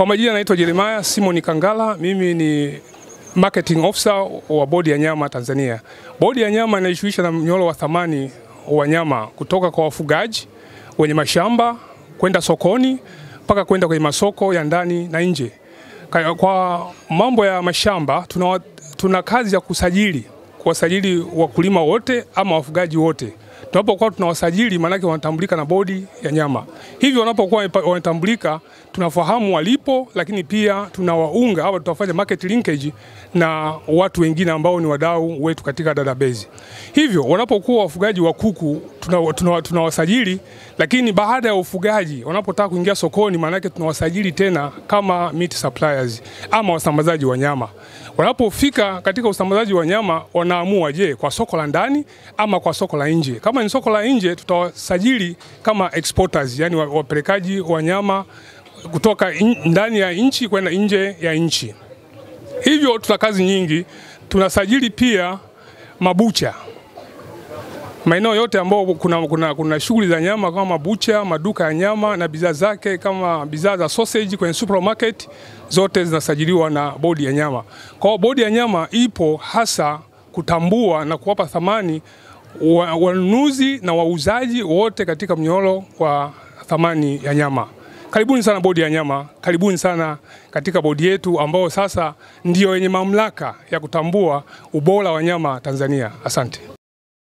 Kwa majina naitwa Jeremiah Simon Kangala, mimi ni marketing officer wa Bodi ya Nyama Tanzania. Bodi ya Nyama inajishughulisha na mnyororo wa thamani wa nyama kutoka kwa wafugaji wenye mashamba kwenda sokoni mpaka kwenda kwenye masoko ya ndani na nje. Kwa mambo ya mashamba tuna kazi ya kuwasajili wakulima wote ama wafugaji wote. Tunapokuwa tunawasajili, maana yake wanatambulika na Bodi ya Nyama. Hivyo wanapokuwa wanatambulika, tunafahamu walipo, lakini pia tunawaunga au tutafanya market linkage na watu wengine ambao ni wadau wetu katika database. Hivyo wanapokuwa wafugaji wa kuku tunawasajili, lakini baada ya ufugaji wanapotaka kuingia sokoni, maana yake tunawasajili tena kama meat suppliers ama wasambazaji wa nyama. Wanapofika katika usambazaji wa nyama, wanaamua je, kwa soko la ndani ama kwa soko la nje. Kama ni soko la nje, tutawasajili kama exporters, yani wapelekaji wa nyama kutoka ndani ya nchi kwenda nje ya nchi. Hivyo tuna kazi nyingi. Tunasajili pia mabucha. Maeneo yote ambao kuna shughuli za nyama kama mabucha, maduka ya nyama na bidhaa zake kama bidhaa za sausage kwenye supermarket, zote zinasajiliwa na Bodi ya Nyama. Kwa hiyo Bodi ya Nyama ipo hasa kutambua na kuwapa thamani wanunuzi na wauzaji wote katika mnyororo wa thamani ya nyama. Karibuni sana Bodi ya Nyama, karibuni sana katika bodi yetu ambao sasa ndio yenye mamlaka ya kutambua ubora wa nyama Tanzania. Asante.